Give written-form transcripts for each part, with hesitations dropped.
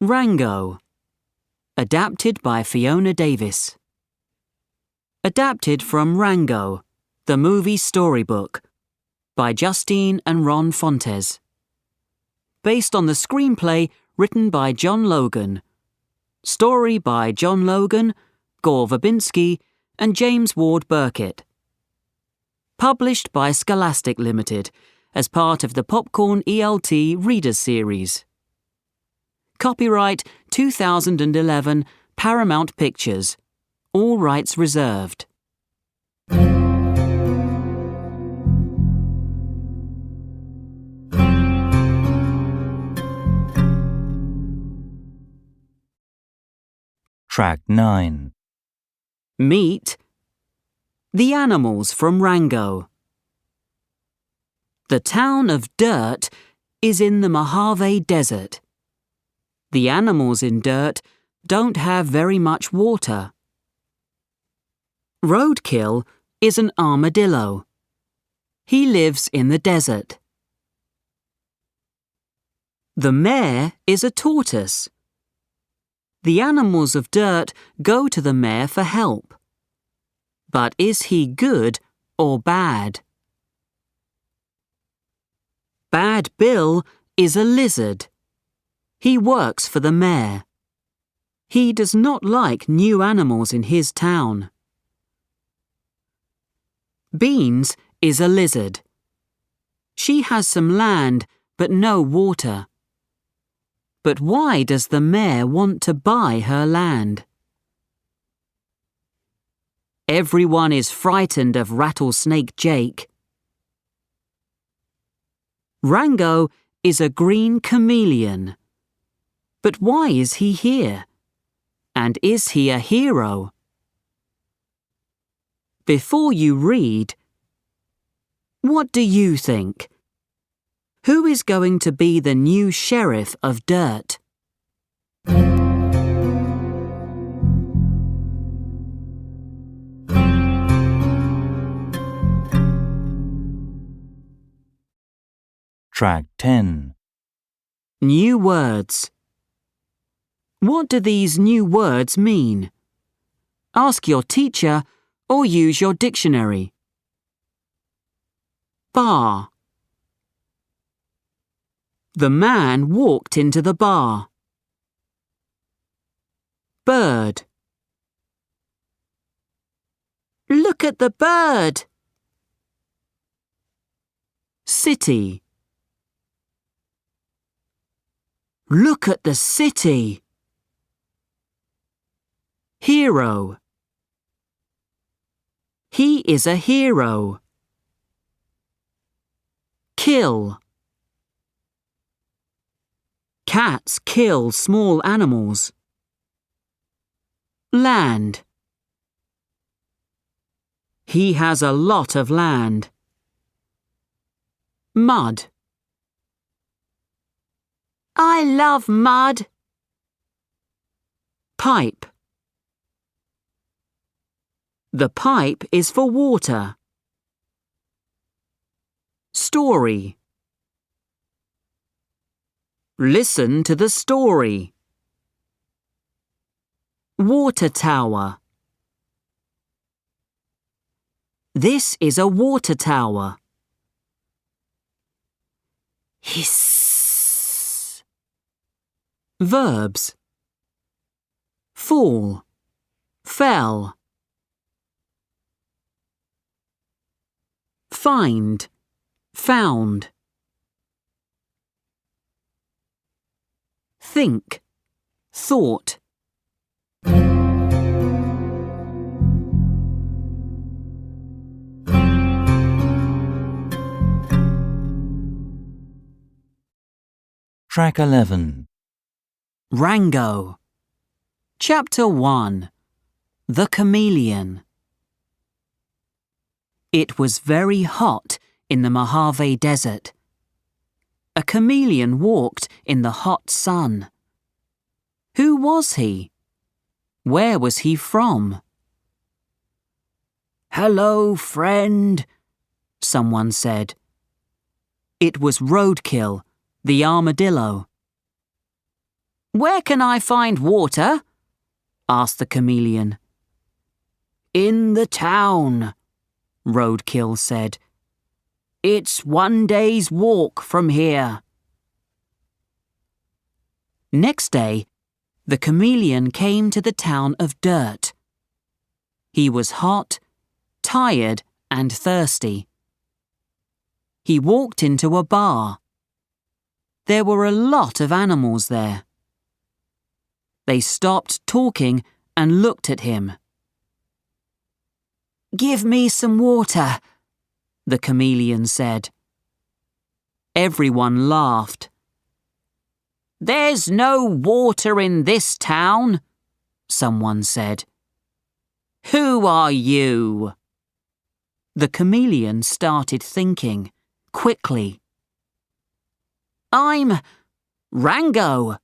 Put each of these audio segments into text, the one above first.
Rango. Adapted by Fiona Davis. Adapted from Rango, the movie storybook, by Justine and Ron Fontes. Based on the screenplay written by John Logan. Story by John Logan, Gore Verbinski, and James Ward Burkitt. Published by Scholastic Limited as part of the Popcorn ELT Readers Series. Copyright 2011 Paramount Pictures. All rights reserved. Track 9. Meet the animals from Rango. The town of Dirt is in the Mojave Desert. The animals in Dirt don't have very much water. Roadkill is an armadillo. He lives in the desert. The mare is a tortoise. The animals of Dirt go to the mare for help. But is he good or bad? Bad Bill is a lizard. He works for the mayor. He does not like new animals in his town. Beans is a lizard. She has some land but no water. But why does the mayor want to buy her land? Everyone is frightened of Rattlesnake Jake. Rango is a green chameleon. But why is he here? And is he a hero? Before you read, what do you think? Who is going to be the new sheriff of Dirt? Track 10. New words. What do these new words mean? Ask your teacher or use your dictionary. Bar. The man walked into the bar. Bird. Look at the bird. City. Look at the city. Hero. He is a hero. Kill. Cats kill small animals. Land. He has a lot of land. Mud. I love mud. Pipe. The pipe is for water. Story. Listen to the story. Water tower. This is a water tower. Hiss. Verbs. Fall. Fell. Find. Found. Think. Thought. Track 11. Rango. Chapter 1. The Chameleon. It was very hot in the Mojave Desert. A chameleon walked in the hot sun. Who was he? Where was he from? "Hello, friend," someone said. It was Roadkill, the armadillo. Where can I find water? Asked the chameleon. In the town, Roadkill said. It's 1 day's walk from here. Next day, the chameleon came to the town of Dirt. He was hot, tired, and thirsty. He walked into a bar. There were a lot of animals there. They stopped talking and looked at him. Give me some water, the chameleon said. Everyone laughed. There's no water in this town, someone said. Who are you? The chameleon started thinking, quickly. I'm Rango,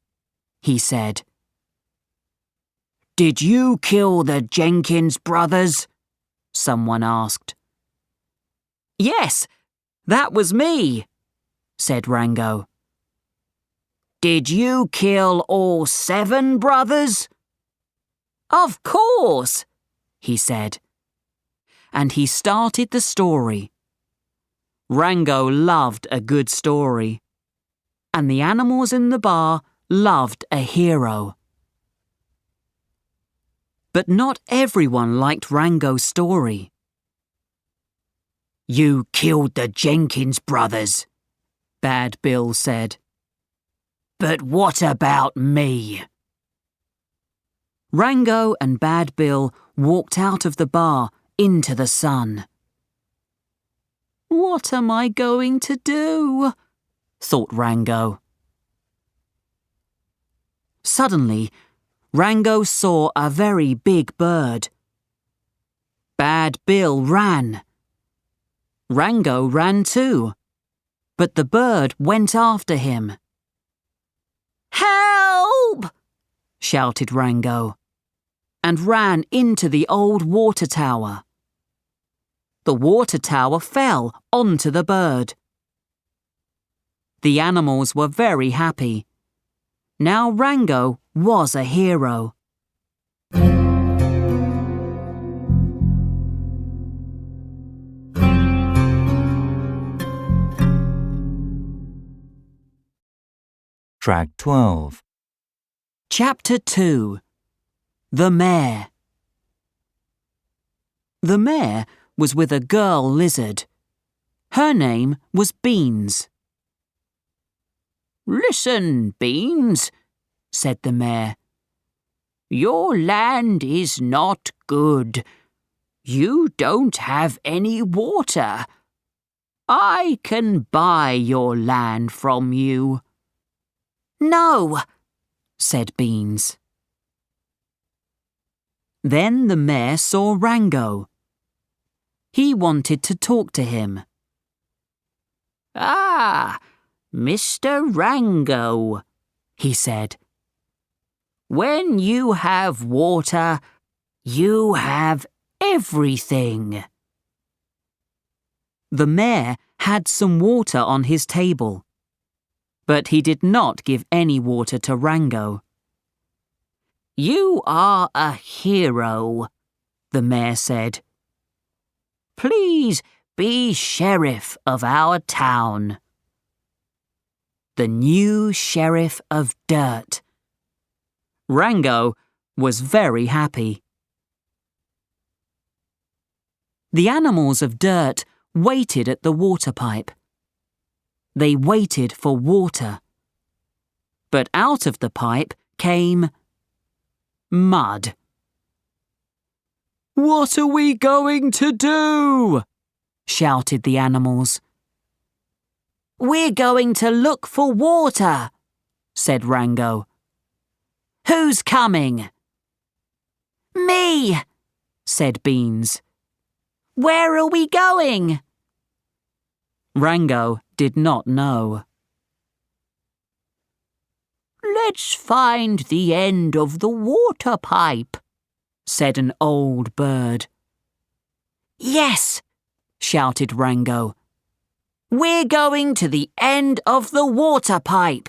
he said. Did you kill the Jenkins brothers? Someone asked. Yes, that was me, said Rango. Did you kill all 7 brothers? Of course, he said. And he started the story. Rango loved a good story, and the animals in the bar loved a hero. But not everyone liked Rango's story. You killed the Jenkins brothers, Bad Bill said. But what about me? Rango and Bad Bill walked out of the bar into the sun. What am I going to do? Thought Rango. Suddenly, Rango saw a very big bird. Bad Bill ran. Rango ran too, but the bird went after him. Help! Shouted Rango, and ran into the old water tower. The water tower fell onto the bird. The animals were very happy. Now Rango was a hero. Track 12. Chapter 2. The Mayor. The mayor was with a girl lizard. Her name was Beans. Listen, Beans, said the mayor. Your land is not good. You don't have any water. I can buy your land from you. No, said Beans. Then the mayor saw Rango. He wanted to talk to him. Ah, Mr. Rango, he said. When you have water, you have everything. The mayor had some water on his table, but he did not give any water to Rango. You are a hero, the mayor said. Please be sheriff of our town. The new sheriff of Dirt. Rango was very happy. The animals of Dirt waited at the water pipe. They waited for water. But out of the pipe came mud. What are we going to do? Shouted the animals. We're going to look for water, said Rango. Who's coming? Me, said Beans. Where are we going? Rango did not know. Let's find the end of the water pipe, said an old bird. Yes, shouted Rango. We're going to the end of the water pipe.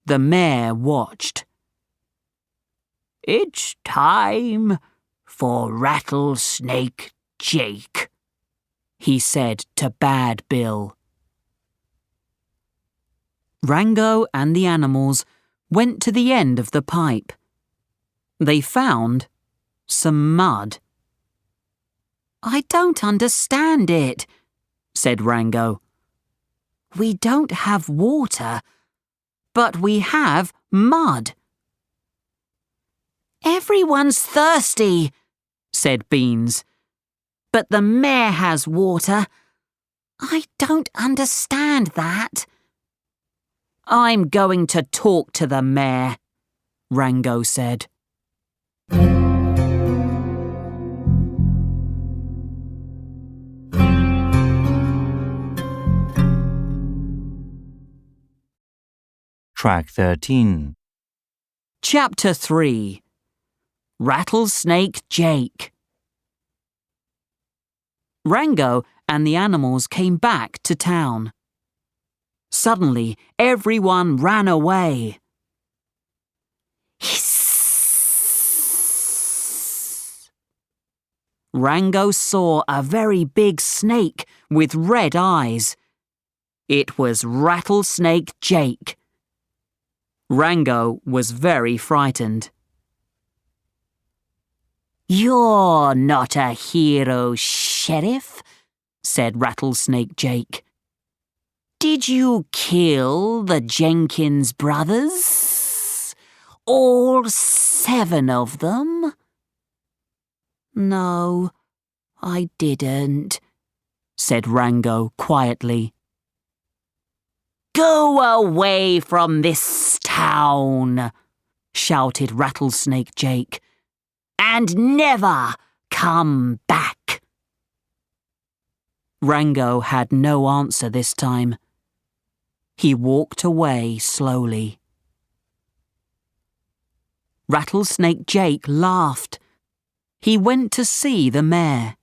The mare watched. "It's time for Rattlesnake Jake," he said to Bad Bill. Rango and the animals went to the end of the pipe. They found some mud. "I don't understand it," said Rango. "We don't have water, but we have mud." "Everyone's thirsty," said Beans. "But the mare has water. I don't understand that." "I'm going to talk to the mare," Rango said. Track 13. Chapter 3. Rattlesnake Jake. Rango and the animals came back to town. Suddenly, everyone ran away. Hiss! Rango saw a very big snake with red eyes. It was Rattlesnake Jake. Rango was very frightened. "You're not a hero, Sheriff," said Rattlesnake Jake. "Did you kill the Jenkins brothers? All 7 of them?" "No, I didn't," said Rango quietly. "Go away from this town," shouted Rattlesnake Jake, "and never come back." Rango had no answer this time. He walked away slowly. Rattlesnake Jake laughed. He went to see the mare.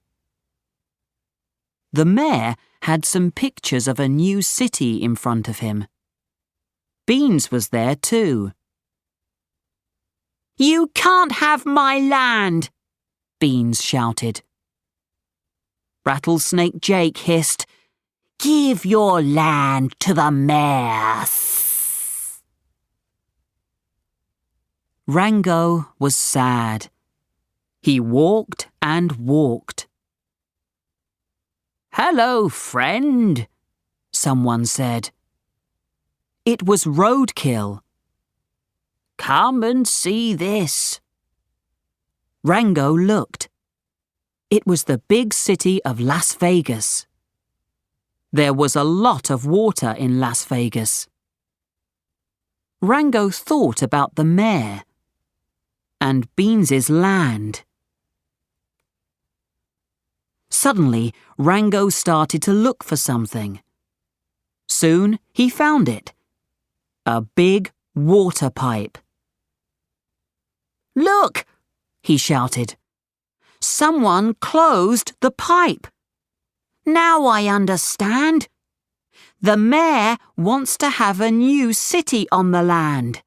The mare had some pictures of a new city in front of him. Beans was there too. "You can't have my land," Beans shouted. Rattlesnake Jake hissed, "Give your land to the mare." Rango was sad. He walked and walked. "Hello, friend," someone said. It was Roadkill. "Come and see this." Rango looked. It was the big city of Las Vegas. There was a lot of water in Las Vegas. Rango thought about the mare and Beans's land. Suddenly, Rango started to look for something. Soon he found it. A big water pipe. "Look!" he shouted. "Someone closed the pipe. Now I understand. The mayor wants to have a new city on the land.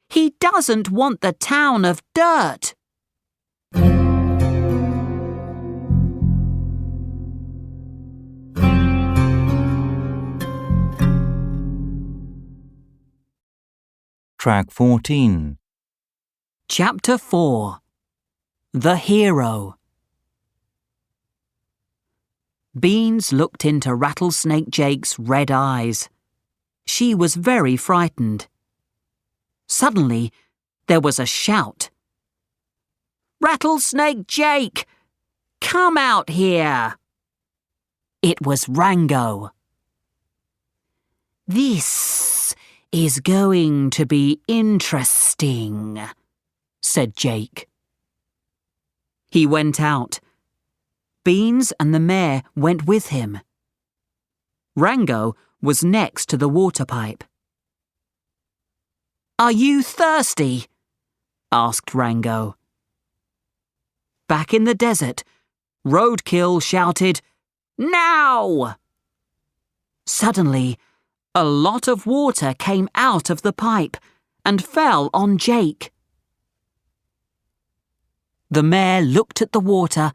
He doesn't want the town of dirt." Track 14. Chapter 4. The Hero. Beans looked into Rattlesnake Jake's red eyes. She was very frightened. Suddenly, there was a shout. "Rattlesnake Jake! Come out here!" It was Rango. "This is going to be interesting," said Jake. He went out. Beans and the mare went with him. Rango was next to the water pipe. "Are you thirsty?" asked Rango. Back in the desert, Roadkill shouted, "Now!" Suddenly, A lot of water came out of the pipe and fell on Jake. The mayor looked at the water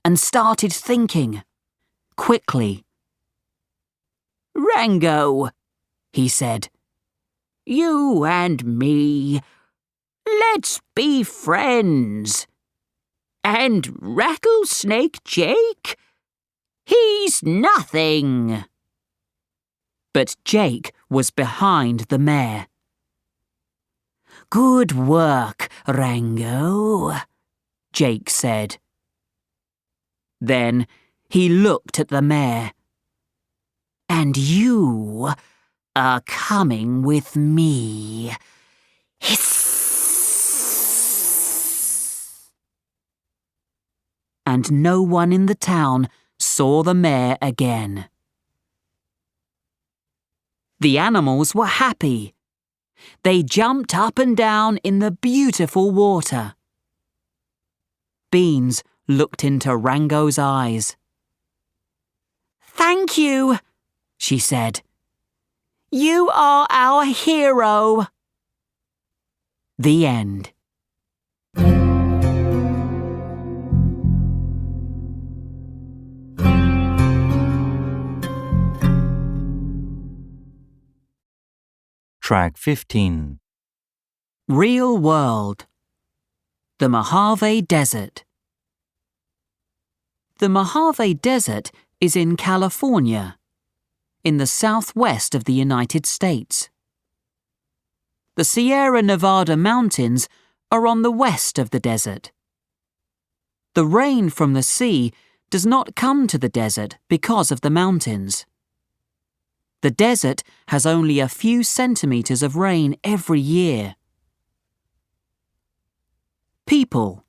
and started thinking, quickly. "Rango," he said, "you and me, let's be friends. And Rattlesnake Jake, he's nothing." But Jake was behind the mayor. "Good work, Rango," Jake said. Then he looked at the mayor. "And you are coming with me." Hiss! And no one in the town saw the mayor again. The animals were happy. They jumped up and down in the beautiful water. Beans looked into Rango's eyes. "Thank you," she said. "You are our hero." The end. Track 15. Real world. The Mojave Desert. The Mojave Desert is in California, in the southwest of the United States. The Sierra Nevada mountains are on the west of the desert. The rain from the sea does not come to the desert because of the mountains. The desert has only a few centimeters of rain every year. People.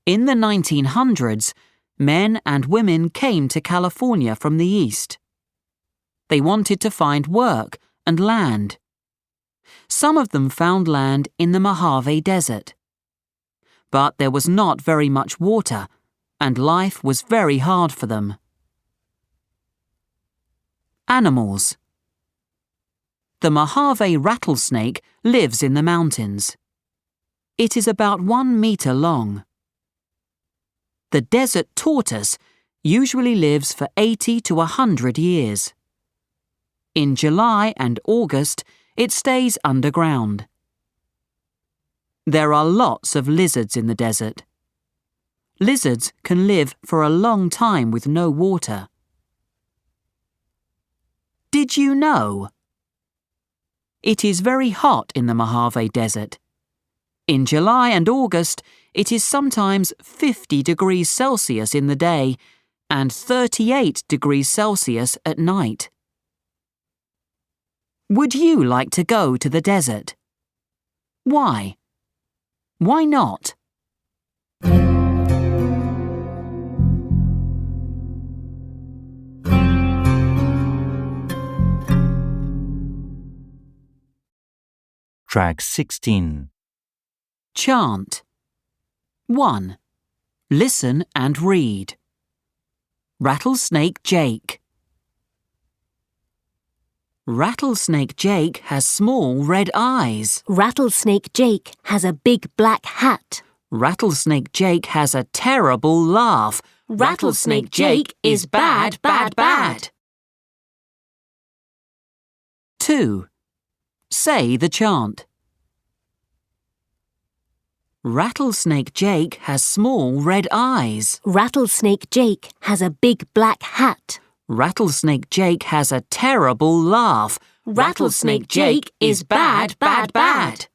In the 1900s, men and women came to California from the east. They wanted to find work and land. Some of them found land in the Mojave Desert. But there was not very much water, and life was very hard for them. Animals. The Mojave rattlesnake lives in the mountains. It is about 1 meter long. The desert tortoise usually lives for 80 to 100 years. In July and August, it stays underground. There are lots of lizards in the desert. Lizards can live for a long time with no water. Did you know? It is very hot in the Mojave Desert. In July and August, it is sometimes 50 degrees Celsius in the day and 38 degrees Celsius at night. Would you like to go to the desert? Why? Why not? Track 16. Chant. 1. Listen and read. Rattlesnake Jake. Rattlesnake Jake has small red eyes. Rattlesnake Jake has a big black hat. Rattlesnake Jake has a terrible laugh. Rattlesnake Jake is bad, bad, bad. 2. Say the chant. Rattlesnake Jake has small red eyes. Rattlesnake Jake has a big black hat. Rattlesnake Jake has a terrible laugh. Rattlesnake Jake is bad, bad, bad.